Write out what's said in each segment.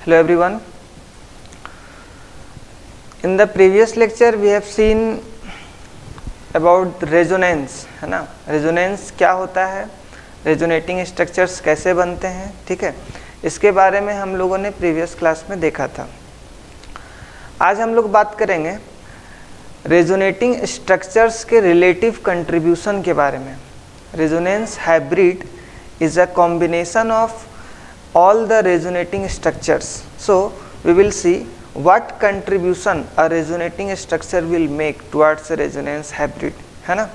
Hello everyone. In the previous lecture we have seen about resonance, है ना. Resonance क्या होता है, रेजोनेटिंग स्ट्रक्चर्स कैसे बनते हैं, ठीक है, इसके बारे में हम लोगों ने प्रीवियस क्लास में देखा था. आज हम लोग बात करेंगे रेजोनेटिंग स्ट्रक्चर्स के रिलेटिव कंट्रीब्यूशन के बारे में. Resonance hybrid is a combination of all the resonating structures. So we will see what contribution a resonating structure will make towards a resonance hybrid, है ना.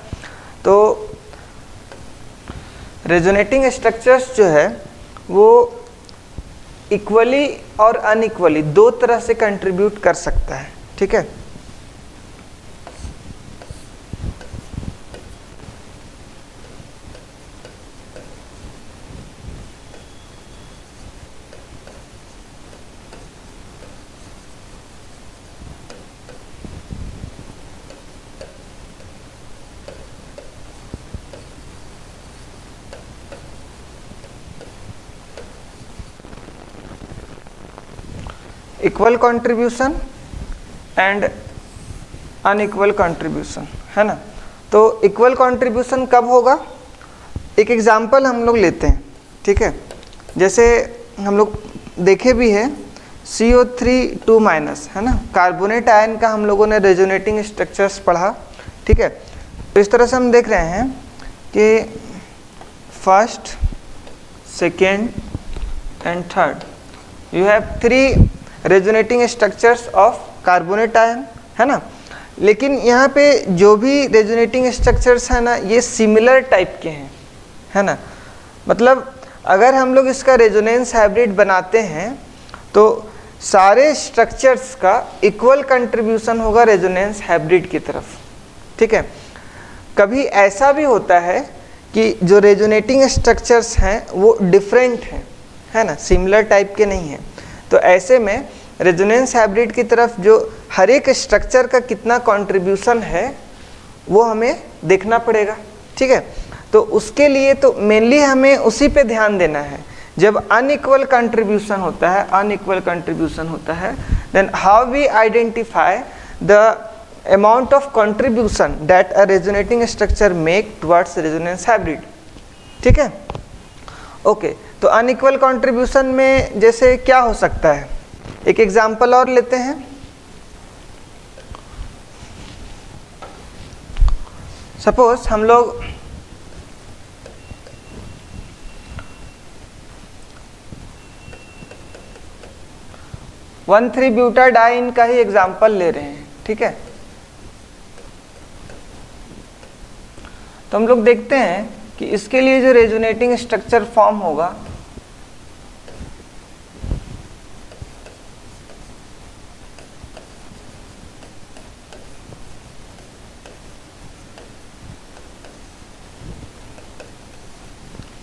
तो resonating structures जो है वो इक्वली और अनइक्वली दो तरह से कंट्रीब्यूट कर सकता है, ठीक है. Equal contribution and unequal contribution, है ना. तो इक्वल कंट्रीब्यूशन कब होगा, एक एग्जांपल हम लोग लेते हैं, ठीक है. जैसे हम लोग देखे भी है CO3 2 माइनस, है ना, कार्बोनेट आयन का हम लोगों ने रेजोनेटिंग स्ट्रक्चर्स पढ़ा, ठीक है. तो इस तरह से हम देख रहे हैं कि first, second and third you have 3 resonating structures of carbonate ion, है ना. लेकिन यहाँ पे जो भी रेजोनेटिंग स्ट्रक्चर्स है ना ये सिमिलर टाइप के हैं, है ना. मतलब अगर हम लोग इसका रेजोनेंस हाइब्रिड बनाते हैं तो सारे स्ट्रक्चर्स का इक्वल कंट्रीब्यूशन होगा रेजोनेंस हाइब्रिड की तरफ, ठीक है. कभी ऐसा भी होता है कि जो रेजोनेटिंग स्ट्रक्चर्स हैं वो डिफरेंट हैं, है ना, सिमिलर टाइप के नहीं हैं. तो ऐसे में रेजोनेंस हाइब्रिड की तरफ जो हर एक स्ट्रक्चर का कितना कंट्रीब्यूशन है वो हमें देखना पड़ेगा, ठीक है. तो उसके लिए तो मेनली हमें उसी पे ध्यान देना है. जब अनइक्वल कंट्रीब्यूशन होता है then how we identify the amount of contribution that a resonating structure make towards resonance hybrid, ठीक है. ओके, तो अनइक्वल कंट्रीब्यूशन में जैसे क्या हो सकता है, एक एग्जांपल और लेते हैं. सपोज हम लोग वन 3-ब्यूटाडाइन का ही एग्जांपल ले रहे हैं, ठीक है. तो हम लोग देखते हैं कि इसके लिए जो रेजोनेटिंग स्ट्रक्चर फॉर्म होगा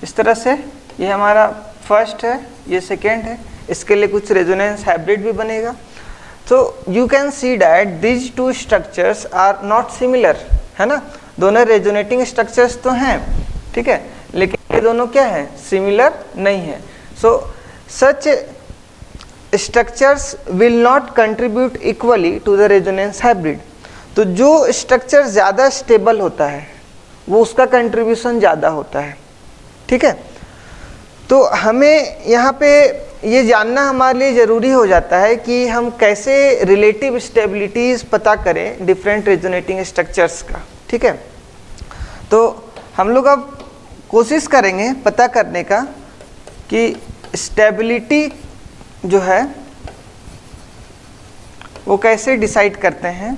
इस तरह से, ये हमारा फर्स्ट है, ये सेकेंड है, इसके लिए कुछ रेजोनेंस हाइब्रिड भी बनेगा. तो you can see that these two structures are not similar, है ना. दोनों रेजोनेटिंग स्ट्रक्चर्स तो हैं, ठीक है, लेकिन ये दोनों क्या है, सिमिलर नहीं है. So such structures will not contribute equally to the resonance hybrid. तो जो स्ट्रक्चर ज़्यादा स्टेबल होता है वो उसका कंट्रीब्यूशन ज़्यादा होता है, ठीक है. तो हमें यहाँ पे ये जानना हमारे लिए ज़रूरी हो जाता है कि हम कैसे रिलेटिव स्टेबिलिटीज़ पता करें डिफरेंट रेजोनेटिंग स्ट्रक्चर्स का, ठीक है. तो हम लोग अब कोशिश करेंगे पता करने का कि स्टेबिलिटी जो है वो कैसे डिसाइड करते हैं.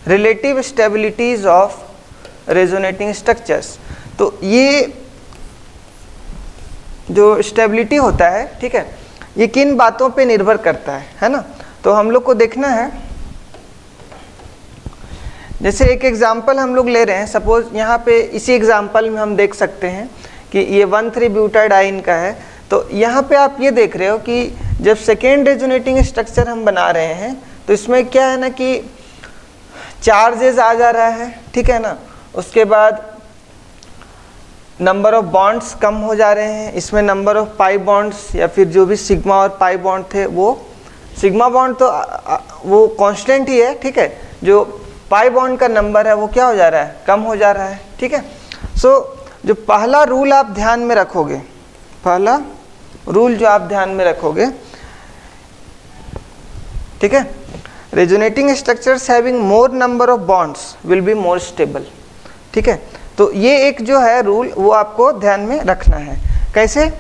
Relative stabilities of resonating structures. तो ये जो स्टेबिलिटी होता है, ठीक है, ये किन बातों पे निर्भर करता है ना. तो हम लोग को देखना है, जैसे एक एग्जांपल हम लोग ले रहे हैं. सपोज यहाँ पे इसी एग्जांपल में हम देख सकते हैं कि ये 1,3-ब्यूटाडाइन का है. तो यहाँ पे आप ये देख रहे हो कि जब सेकेंड रेजोनेटिंग स्ट्रक्चर हम बना रहे हैं तो इसमें क्या है ना कि चार्जेस आ जा रहा है, ठीक है ना. उसके बाद नंबर ऑफ बॉन्ड्स कम हो जा रहे हैं, इसमें नंबर ऑफ पाई बॉन्ड्स या फिर जो भी सिग्मा और पाई बॉन्ड थे, वो सिग्मा बॉन्ड तो वो कांस्टेंट ही है, ठीक है, जो पाई बॉन्ड का नंबर है वो क्या हो जा रहा है, कम हो जा रहा है, ठीक है। सो जो पहला रूल आप ध्यान में रखोगे, पहला रूल जो आप ध्यान में रखोगे, ठीक है, resonating structures having more number of bonds will be more stable, ठीक है। तो ये एक जो है रूल वो आपको ध्यान में रखना है। कैसे?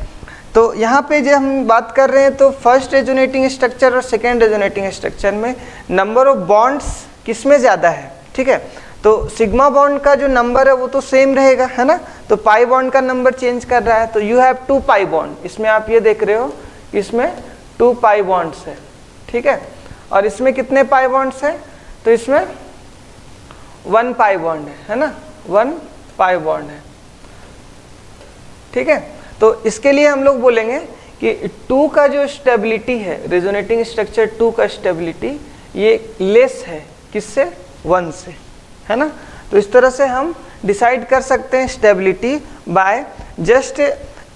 तो यहाँ पे जो हम बात कर रहे हैं तो फर्स्ट रेजोनेटिंग स्ट्रक्चर और सेकेंड रेजोनेटिंग स्ट्रक्चर में नंबर ऑफ बॉन्ड्स किसमें ज़्यादा है, ठीक है। तो सिग्मा बॉन्ड का जो नंबर है वो तो सेम रहेगा, है ना, तो पाई बॉन्ड का नंबर चेंज कर रहा है, तो यू हैव 2 पाई बॉन्ड, इसमें आप ये देख रहे हो इसमें 2 पाई बॉन्ड्स है, ठीक है, और इसमें कितने पाई बॉन्ड्स हैं, तो इसमें 1 पाई बॉन्ड है ना, 1 पाई बॉन्ड है, ठीक है। तो इसके लिए हम लोग बोलेंगे कि 2 का जो स्टेबिलिटी है, रेजोनेटिंग स्ट्रक्चर 2 का स्टेबिलिटी ये लेस है किससे, 1 से, है ना। तो इस तरह से हम डिसाइड कर सकते हैं stability by just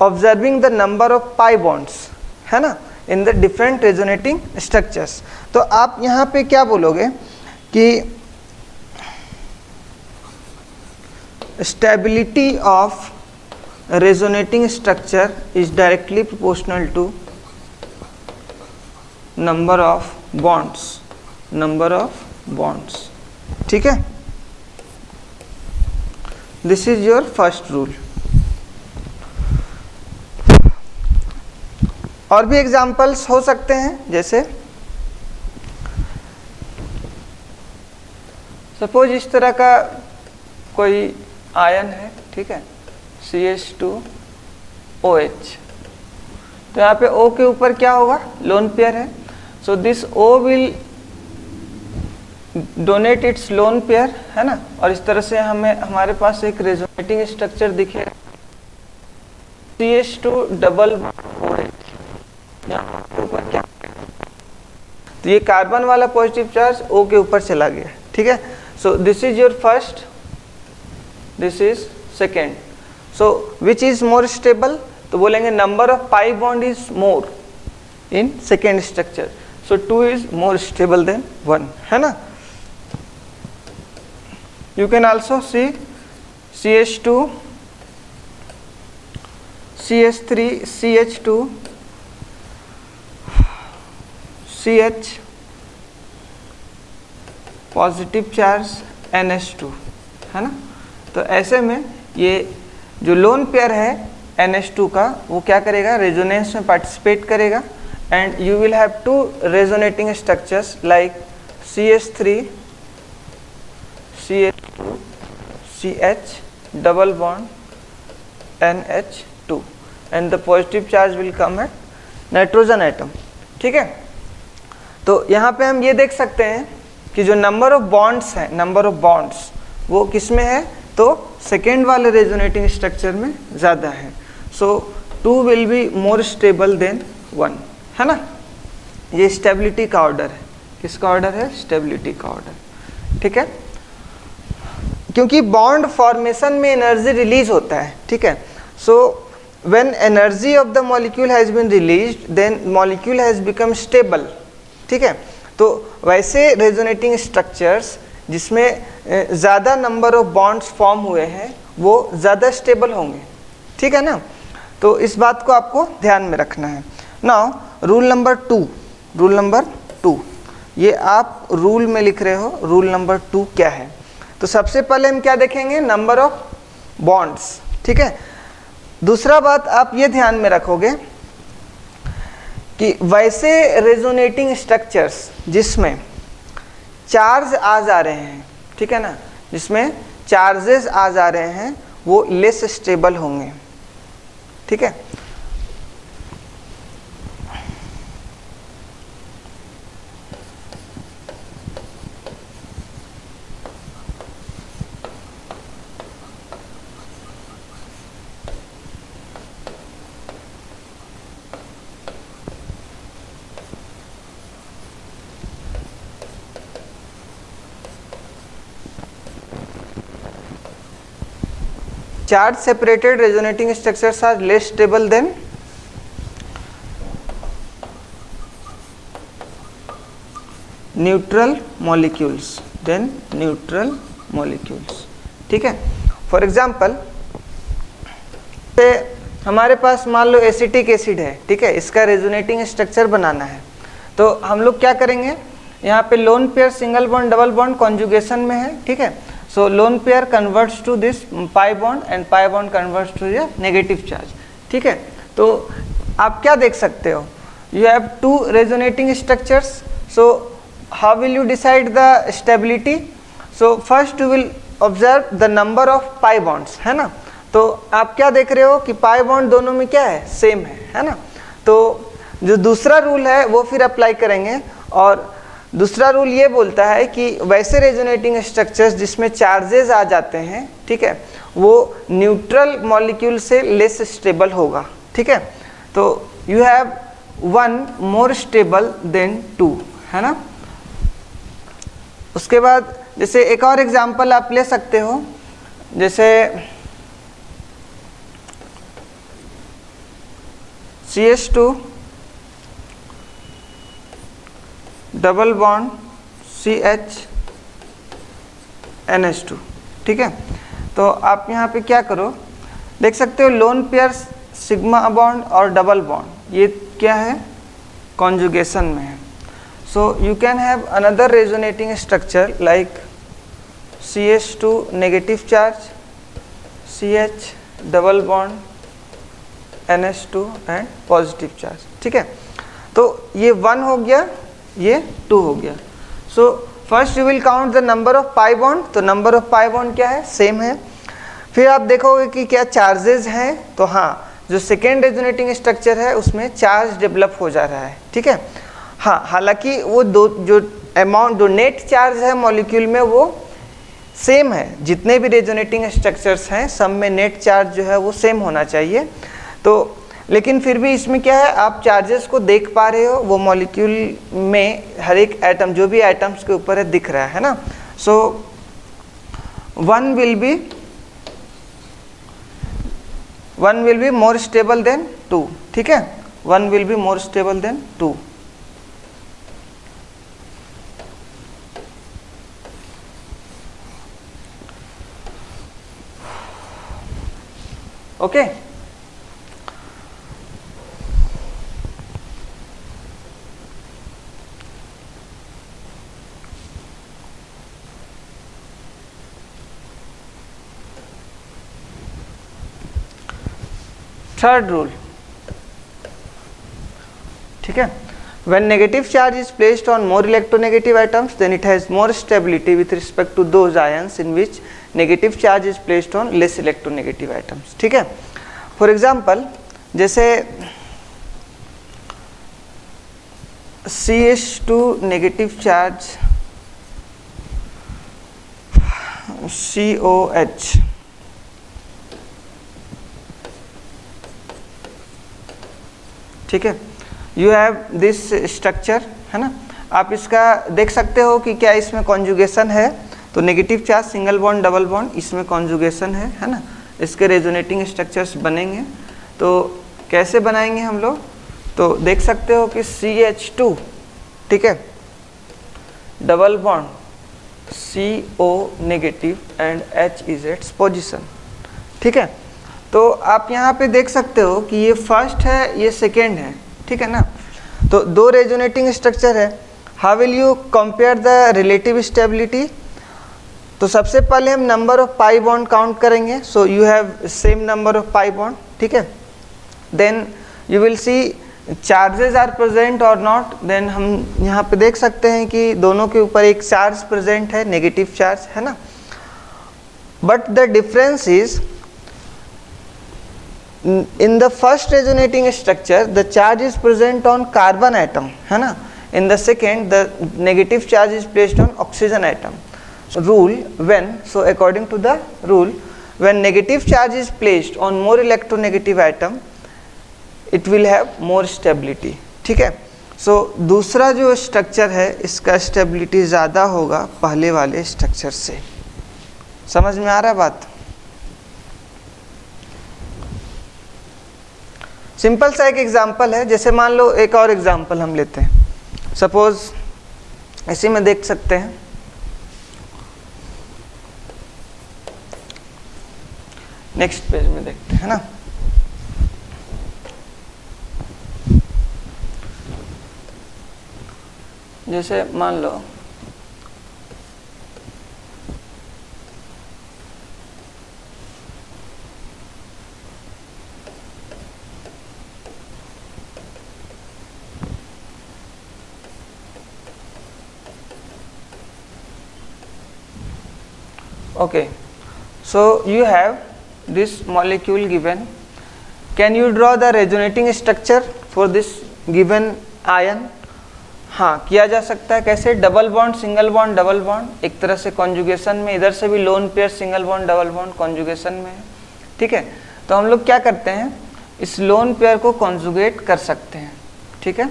observing the number of pi bonds, है ना, in the different resonating structures. तो आप यहाँ पे क्या बोलोगे कि stability of resonating structure is directly proportional to number of bonds, ठीक है। This is your first rule. और भी एग्जाम्पल्स हो सकते हैं, जैसे सपोज इस तरह का कोई आयन है, ठीक है, CH2OH, तो यहाँ पे O के ऊपर क्या होगा, लोन पेयर है, so this O will donate it's lone pair, है ना, और इस तरह से हमें हमारे पास एक रेजोनेटिंग स्ट्रक्चर दिखे CH2OH, यहाँ ऊपर क्या, तो ये कार्बन वाला पॉजिटिव चार्ज O के ऊपर चला गया, ठीक है। So this is your first, this is second. So which is more stable, तो बोलेंगे number of pi bond is more in second structure, so 2 is more stable then 1, है ना। You can also see CH2, CH3, CH2, CH positive charge NH2, है ना। तो ऐसे में ये जो लोन पेयर है NH2 का वो क्या करेगा, रेजोनेंस में पार्टिसिपेट करेगा, and you will have 2 resonating structures like CH3, CH2, CH double bond NH2, and the positive charge will come at nitrogen atom, ठीक है। तो यहाँ पे हम ये देख सकते हैं कि जो नंबर ऑफ बॉन्ड्स हैं, नंबर ऑफ बॉन्ड्स वो किस में है, तो सेकेंड वाले रेजोनेटिंग स्ट्रक्चर में ज़्यादा है, सो 2 will be more stable then 1, है ना। ये स्टेबिलिटी का ऑर्डर है, किसका ऑर्डर है, स्टेबिलिटी का ऑर्डर, ठीक है। क्योंकि बॉन्ड फॉर्मेशन में एनर्जी रिलीज होता है, ठीक है, so when energy of the molecule has been released then molecule has become stable, ठीक है। तो वैसे रेजोनेटिंग स्ट्रक्चर्स जिसमें ज़्यादा नंबर ऑफ बॉन्ड्स फॉर्म हुए हैं वो ज़्यादा स्टेबल होंगे, ठीक है ना। तो इस बात को आपको ध्यान में रखना है। Now rule number 2, rule number 2, ये आप रूल में लिख रहे हो, रूल नंबर 2 क्या है। तो सबसे पहले हम क्या देखेंगे, नंबर ऑफ बॉन्ड्स, ठीक है। दूसरा बात आप ये ध्यान में रखोगे कि वैसे रेजोनेटिंग स्ट्रक्चर्स जिसमें चार्ज आ जा रहे हैं, ठीक है ना, जिसमें चार्जेस आ जा रहे हैं वो लेस स्टेबल होंगे, ठीक है। Charge separated resonating structures are less stable than neutral molecules, ठीक है। फॉर एग्जाम्पल हमारे पास मान लो एसिटिक एसिड है, ठीक है, इसका रेजोनेटिंग स्ट्रक्चर बनाना है, तो हम लोग क्या करेंगे, यहाँ पे lone pair single bond double bond conjugation में है, ठीक है। So lone pair converts to this pi bond and pi bond converts to the negative charge, ठीक है। तो आप क्या देख सकते हो, you have two resonating structures, so how will you decide the stability, so first you will observe the number of pi bonds, है ना। तो आप क्या देख रहे हो कि पाई बॉन्ड दोनों में क्या है, सेम है ना। तो जो दूसरा रूल है वो फिर अप्लाई करेंगे, और दूसरा रूल ये बोलता है कि वैसे रेजोनेटिंग स्ट्रक्चर्स जिसमें चार्जेस आ जाते हैं, ठीक है, वो न्यूट्रल मॉलिक्यूल से लेस स्टेबल होगा, ठीक है। तो you have one more stable than two, है ना। उसके बाद जैसे एक और एग्जांपल आप ले सकते हो, जैसे CH2 double bond CH NH2, ठीक है। तो आप यहाँ पे क्या करो, देख सकते हो लोन पेयर सिग्मा बॉन्ड और डबल बॉन्ड ये क्या है, कॉन्जुगेशन में है। So you can have another resonating structure like CH2 negative charge, CH double bond NH2 and positive charge, ठीक है। तो ये 1 हो गया, ये 2 हो गया। सो first you will count the number of pi bond, तो नंबर ऑफ पाई बॉन्ड क्या है, सेम है। फिर आप देखोगे कि क्या चार्जेस हैं, तो हाँ, जो सेकेंड रेजोनेटिंग स्ट्रक्चर है उसमें चार्ज डेवलप हो जा रहा है, ठीक है। हाँ, हालांकि वो दो जो अमाउंट जो नेट चार्ज है मॉलिक्यूल में वो सेम है, जितने भी रेजोनेटिंग स्ट्रक्चर्स हैं सब में नेट चार्ज जो है वो सेम होना चाहिए। तो लेकिन फिर भी इसमें क्या है, आप चार्जेस को देख पा रहे हो, वो मॉलिक्यूल में हर एक एटम जो भी एटम्स के ऊपर है दिख रहा है ना। So one will be more stable then 2, ठीक है, 1 will be more stable then 2। Okay, third rule, ठीक है, when negative charge is placed on more electronegative atoms then it has more stability with respect to those ions in which negative charge is placed on less electronegative atoms, ठीक है। For example जैसे CH2 negative charge COH, ठीक है, you have this structure, है ना। आप इसका देख सकते हो कि क्या इसमें कॉन्जुगेशन है, तो negative charge single bond double bond इसमें कॉन्जुगेशन है ना। इसके रेजोनेटिंग स्ट्रक्चर्स बनेंगे, तो कैसे बनाएंगे हम लोग, तो देख सकते हो कि CH2, ठीक है, double bond CO negative and H is its position, ठीक है। तो आप यहाँ पे देख सकते हो कि ये फर्स्ट है, ये सेकेंड है, ठीक है ना। तो दो रेजोनेटिंग स्ट्रक्चर है, how will you compare the relative stability, तो सबसे पहले हम number of pi bond count करेंगे। So you have same number of pi bond, ठीक है। Then you will see charges are present और नॉट, देन हम यहाँ पे देख सकते हैं कि दोनों के ऊपर एक चार्ज प्रेजेंट है, नेगेटिव चार्ज, है ना। But the difference is in the first resonating structure the charge is present on carbon atom, है ना. In the second the negative charge is placed on oxygen atom. So rule when, so according to the rule, when negative charge is placed on more electronegative atom it will have more stability. ठीक है. सो दूसरा जो structure है इसका stability ज़्यादा होगा पहले वाले स्ट्रक्चर से. समझ में आ रहा है बात? सिंपल सा एक एग्जांपल है, जैसे मान लो एक और एग्जांपल हम लेते हैं, सपोज इसी में देख सकते हैं, नेक्स्ट पेज में देखते हैं ना। जैसे मान लो okay, so you have this molecule given. Can you draw the resonating structure for this given ion? हाँ, किया जा सकता है। कैसे? Double bond, single bond, double bond, एक तरह से कॉन्जुगेशन में, इधर से भी loan pair, single bond, double bond conjugation में है। ठीक है, तो हम लोग क्या करते हैं, इस लोन पेयर को कॉन्जुगेट कर सकते हैं। ठीक है,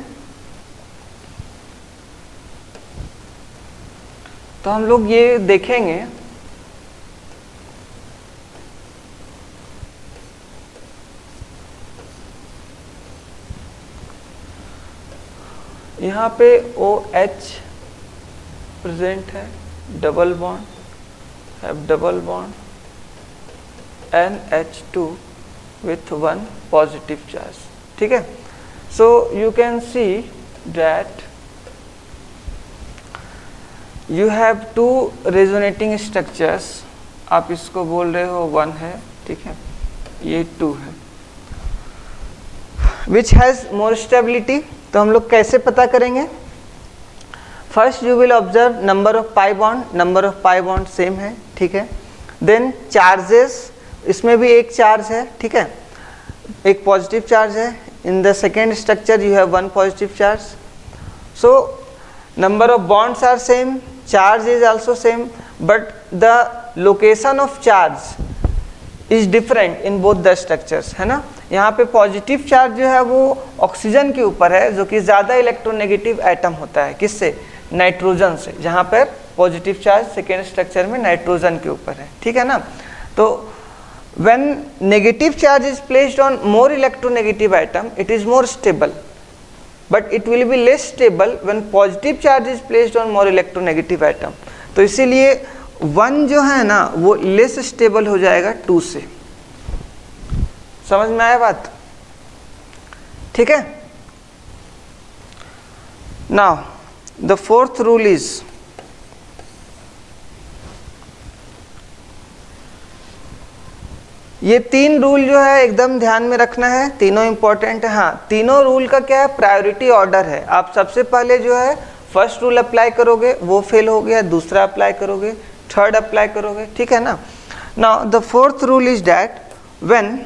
तो हम लोग ये देखेंगे यहाँ पे OH प्रेजेंट है, double bond, have double bond, NH2 with 1 positive charge. ठीक है, so you can see that you have 2 resonating structures. आप इसको बोल रहे हो 1 है, ठीक है, ये 2 है, विच हैज मोर स्टेबिलिटी। तो हम लोग कैसे पता करेंगे? First you will observe number of pi bond, number of pi bond same है। ठीक है, देन चार्जेस, इसमें भी एक चार्ज है। ठीक है, एक पॉजिटिव चार्ज है। In the second structure you have 1 positive charge. So number of bonds are same, charge is also same, but the location of charge is different in both the structures, है ना। यहाँ पे positive charge जो है वो oxygen के ऊपर है, जो कि ज़्यादा इलेक्ट्रोनेगेटिव एटम होता है। किससे? नाइट्रोजन से, जहाँ पर पॉजिटिव चार्ज सेकेंड स्ट्रक्चर में नाइट्रोजन के ऊपर है। ठीक है ना। तो when negative charge is placed on more electronegative atom, it is more stable, but it will be less stable when positive charge is placed on more electronegative atom. तो इसीलिए 1 जो है ना वो लेस स्टेबल हो जाएगा 2 से। समझ में आया बात? ठीक है। Now the fourth rule is, ये 3 रूल जो है एकदम ध्यान में रखना है, तीनों इंपॉर्टेंट है। हाँ, तीनों रूल का क्या है, प्रायोरिटी ऑर्डर है। आप सबसे पहले जो है फर्स्ट रूल अप्लाई करोगे, वो फेल हो गया, दूसरा अप्लाई करोगे, थर्ड अप्लाई करोगे। ठीक है ना। Now the fourth rule is that when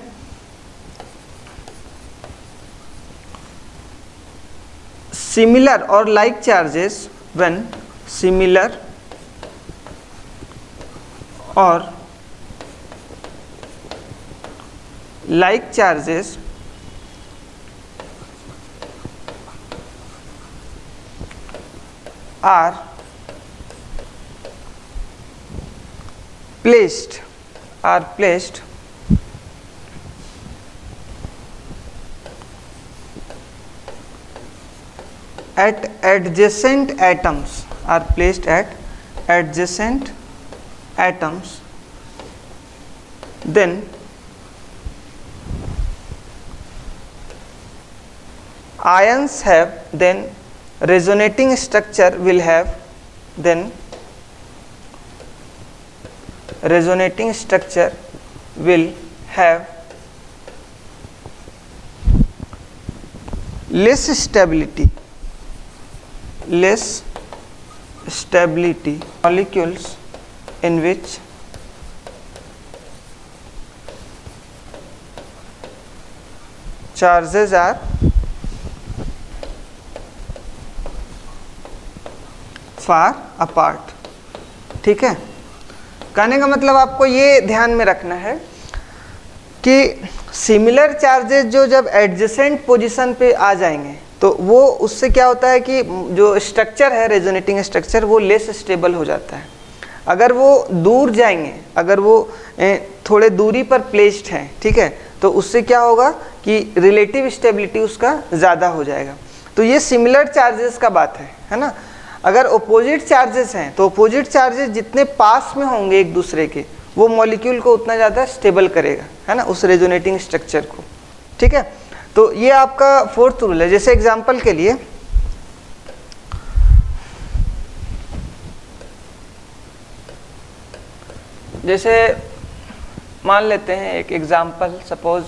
similar or like charges, when similar or like charges are placed at adjacent atoms, are placed at adjacent atoms, then ions have, then resonating structure will have, then resonating structure will have less stability molecules in which charges are far apart। ठीक है, कहने का मतलब आपको ये ध्यान में रखना है कि सिमिलर चार्जेस जो जब एडजेसेंट पोजीशन पे आ जाएंगे तो वो उससे क्या होता है कि जो स्ट्रक्चर है रेजोनेटिंग स्ट्रक्चर वो लेस स्टेबल हो जाता है। अगर वो दूर जाएंगे, अगर वो थोड़े दूरी पर प्लेस्ड हैं, ठीक है, तो उससे क्या होगा कि रिलेटिव स्टेबिलिटी उसका ज़्यादा हो जाएगा। तो ये सिमिलर चार्जेस का बात है ना। अगर अपोजिट चार्जेस हैं तो अपोजिट चार्जेस जितने पास में होंगे एक दूसरे के, वो मॉलिक्यूल को उतना ज़्यादा स्टेबल करेगा, है ना, उस रेजोनेटिंग स्ट्रक्चर को। ठीक है, तो ये आपका फोर्थ रूल है। जैसे एग्जांपल के लिए जैसे मान लेते हैं एक एग्जांपल, सपोज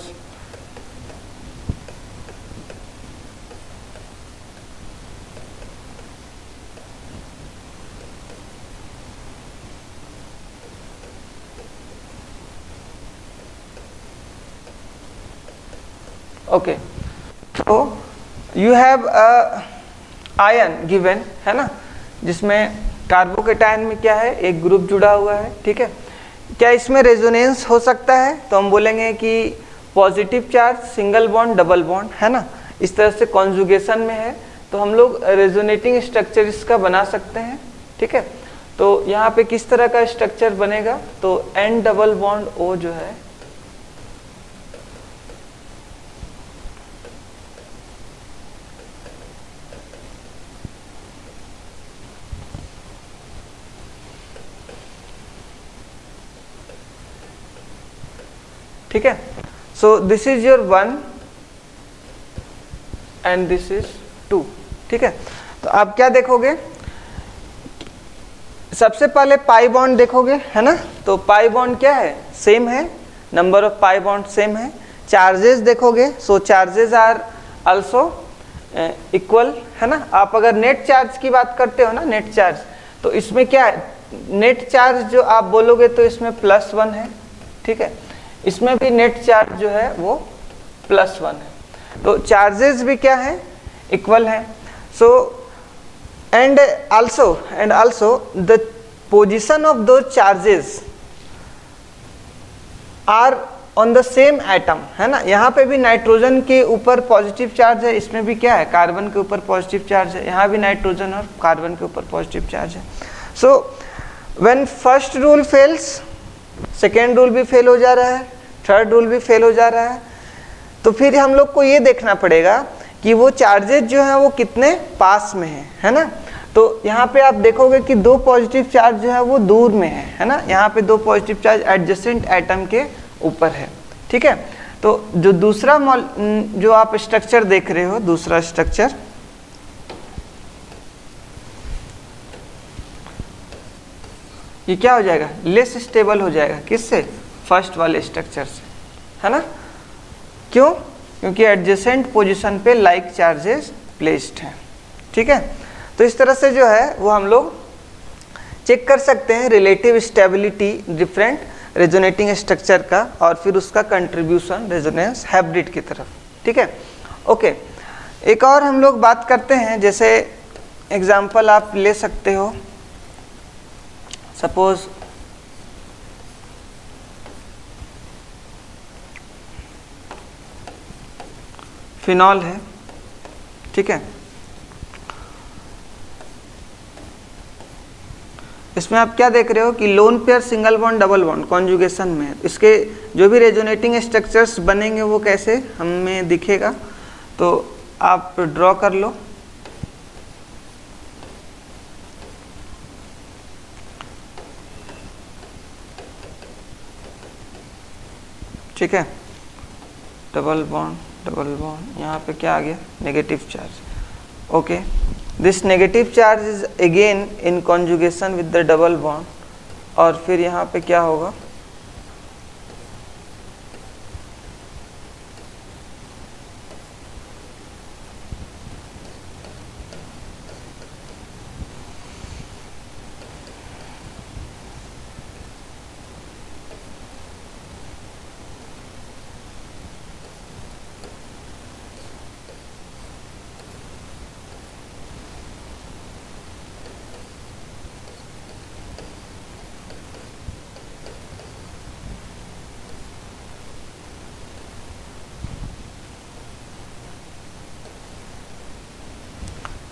ओके, तो यू हैव आयन गिवन, है ना, जिसमें कार्बोकेटायन में क्या है, एक ग्रुप जुड़ा हुआ है। ठीक है, क्या इसमें रेजोनेंस हो सकता है? तो हम बोलेंगे कि positive charge, single bond, double bond, है ना, इस तरह से कॉन्जुगेशन में है, तो हम लोग रेजोनेटिंग स्ट्रक्चर इसका बना सकते हैं। ठीक है, तो यहाँ पे किस तरह का स्ट्रक्चर बनेगा, तो N डबल बॉन्ड O जो है ठीक है, so this is your 1 and this is 2। ठीक है, तो आप क्या देखोगे, सबसे पहले पाई बॉन्ड देखोगे, है ना, तो पाई बॉन्ड क्या है, सेम है, number of pi bond same है। चार्जेस देखोगे, सो चार्जेस आर आल्सो इक्वल, है ना। आप अगर नेट चार्ज की बात करते हो ना, नेट चार्ज, तो इसमें क्या है, नेट चार्ज जो आप बोलोगे तो इसमें +1 है। ठीक है, इसमें भी नेट चार्ज जो है वो +1 है, तो चार्जेस भी क्या है, इक्वल है। So and also the position of दो charges are on the same atom, है ना। यहाँ पे भी नाइट्रोजन के ऊपर पॉजिटिव चार्ज है, इसमें भी क्या है, कार्बन के ऊपर पॉजिटिव चार्ज है, यहाँ भी नाइट्रोजन और कार्बन के ऊपर पॉजिटिव चार्ज है। So when first rule fails, second rule भी फेल हो जा रहा है, थर्ड रूल भी फेल हो जा रहा है, तो फिर हम लोग को ये देखना पड़ेगा कि वो चार्जेस जो हैं वो कितने पास में हैं, है ना। तो यहाँ पे आप देखोगे कि 2 पॉजिटिव चार्ज जो है वो दूर में है ना, यहाँ पे 2 पॉजिटिव चार्ज एडजेसेंट एटम के ऊपर है। ठीक है, तो जो दूसरा जो आप स्ट्रक्चर देख रहे हो, दूसरा स्ट्रक्चर, ये क्या हो जाएगा, लेस स्टेबल हो जाएगा, किससे, फर्स्ट वाले स्ट्रक्चर से, है ना। क्यों, क्योंकि एडजेसेंट पोजीशन पे लाइक चार्जेस प्लेस्ड हैं। ठीक है, तो इस तरह से जो है वो हम लोग चेक कर सकते हैं relative stability different resonating structure का, और फिर उसका कंट्रीब्यूशन रेजोनेंस हाइब्रिड की तरफ। ठीक है, ओके, एक और हम लोग बात करते हैं, जैसे एग्जांपल आप ले सकते हो, सपोज फिनॉल है। ठीक है, इसमें आप क्या देख रहे हो कि loan pair, single bond, double bond conjugation में, इसके जो भी रेजोनेटिंग स्ट्रक्चर्स बनेंगे वो कैसे हमें दिखेगा, तो आप ड्रॉ कर लो। ठीक है, डबल बॉन्ड, यहाँ पे क्या आ गया, negative charge. Okay, this negative charge is again in conjugation with the double bond, और फिर यहाँ पे क्या होगा,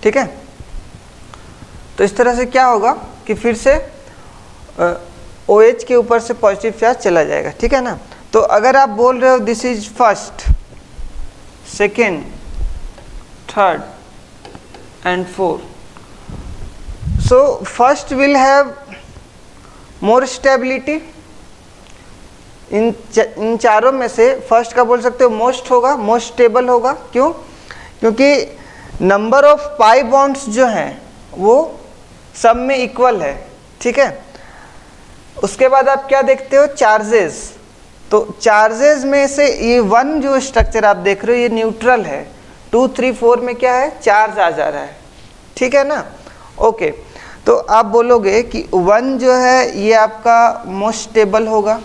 ठीक है। तो इस तरह से क्या होगा कि फिर से OH के ऊपर से पॉजिटिव चार्ज चला जाएगा। ठीक है ना, तो अगर आप बोल रहे हो this is first, second, third and fourth, so first will have more stability. इन चारों में से फर्स्ट का बोल सकते हो मोस्ट होगा, मोस्ट स्टेबल होगा। क्यों? क्योंकि नंबर ऑफ पाई बॉन्ड्स जो हैं वो सब में इक्वल है, ठीक है। उसके बाद आप क्या देखते हो? चार्जेस। तो चार्जेस में से ये 1 जो स्ट्रक्चर आप देख रहे हो ये न्यूट्रल है, 2, 3, 4 में क्या है? चार्ज आ जा रहा है, ठीक है ना। ओके, तो आप बोलोगे कि 1 जो है ये आपका मोस्ट स्टेबल होगा।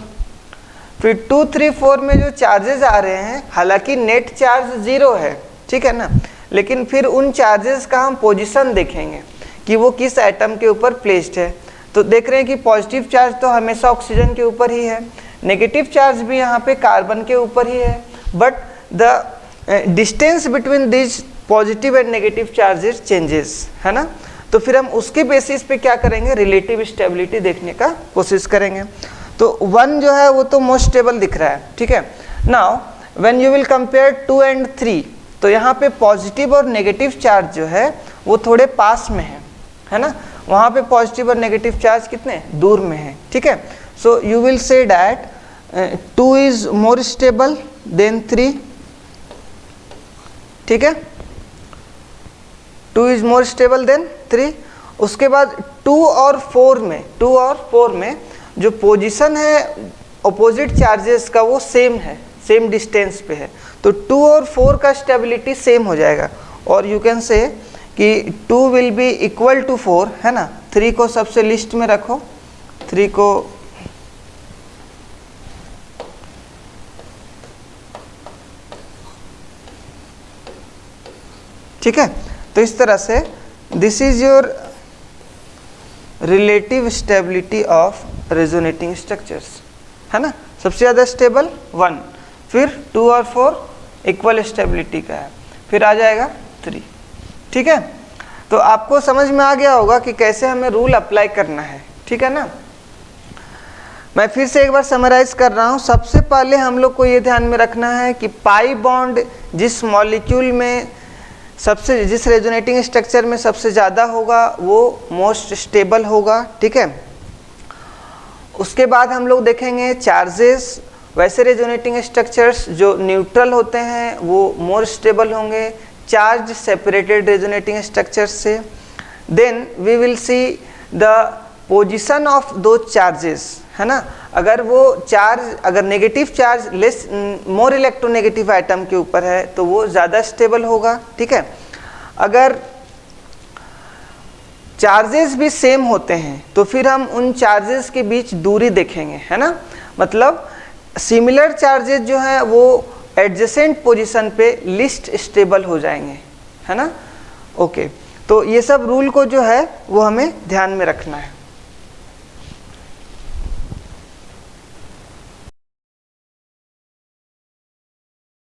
फिर 2, 3, 4 में जो चार्जेस आ रहे हैं, हालांकि नेट चार्ज 0 है, ठीक है ना, लेकिन फिर उन चार्जेस का हम पोजीशन देखेंगे कि वो किस एटम के ऊपर प्लेस्ड है। तो देख रहे हैं कि पॉजिटिव चार्ज तो हमेशा ऑक्सीजन के ऊपर ही है, नेगेटिव चार्ज भी यहाँ पे कार्बन के ऊपर ही है, but the distance between this positive and negative charges changes, है ना। तो फिर हम उसके बेसिस पे क्या करेंगे? रिलेटिव स्टेबिलिटी देखने का कोशिश करेंगे। तो 1 जो है वो तो मोस्ट स्टेबल दिख रहा है, ठीक है। Now when you will compare 2 and 3, तो यहाँ पे पॉजिटिव और नेगेटिव चार्ज जो है वो थोड़े पास में है ना। वहाँ पे पॉजिटिव और नेगेटिव चार्ज कितने दूर में है, ठीक है। So you will say that 2 is more stable then 3, ठीक है। 2 इज मोर स्टेबल देन 3। उसके बाद 2 और 4 में जो पोजीशन है अपोजिट चार्जेस का वो सेम है, सेम डिस्टेंस पे है, तो 2 और 4 का स्टेबिलिटी सेम हो जाएगा। और यू कैन से कि 2 विल बी इक्वल टू 4, है ना। 3 को सबसे लिस्ट में रखो, 3 को ठीक है। तो इस तरह से this is your relative stability of resonating structures, है ना। सबसे ज़्यादा स्टेबल 1, फिर 2 और 4 इक्वल स्टेबिलिटी का है, फिर आ जाएगा 3, ठीक है। तो आपको समझ में आ गया होगा कि कैसे हमें रूल अप्लाई करना है, ठीक है ना। मैं फिर से एक बार समराइज कर रहा हूँ। सबसे पहले हम लोग को ये ध्यान में रखना है कि पाई बॉन्ड जिस मॉलिक्यूल में जिस रेजोनेटिंग स्ट्रक्चर में सबसे ज़्यादा होगा वो मोस्ट स्टेबल होगा, ठीक है। उसके बाद हम लोग देखेंगे चार्जेस। वैसे रेजोनेटिंग स्ट्रक्चर्स जो न्यूट्रल होते हैं वो मोर स्टेबल होंगे चार्ज सेपरेटेड रेजोनेटिंग स्ट्रक्चर्स से। Then we will see the position of दो चार्जेस, है ना। अगर वो चार्ज, अगर negative charge less more electronegative atom के ऊपर है तो वो ज़्यादा स्टेबल होगा, ठीक है। अगर चार्जेस भी सेम होते हैं तो फिर हम उन चार्जेस के बीच दूरी देखेंगे, है ना। मतलब सिमिलर चार्जेस जो हैं वो एडजेसेंट पोजीशन पे लिस्ट स्टेबल हो जाएंगे, है ना। ओके, तो ये सब रूल को जो है वो हमें ध्यान में रखना है।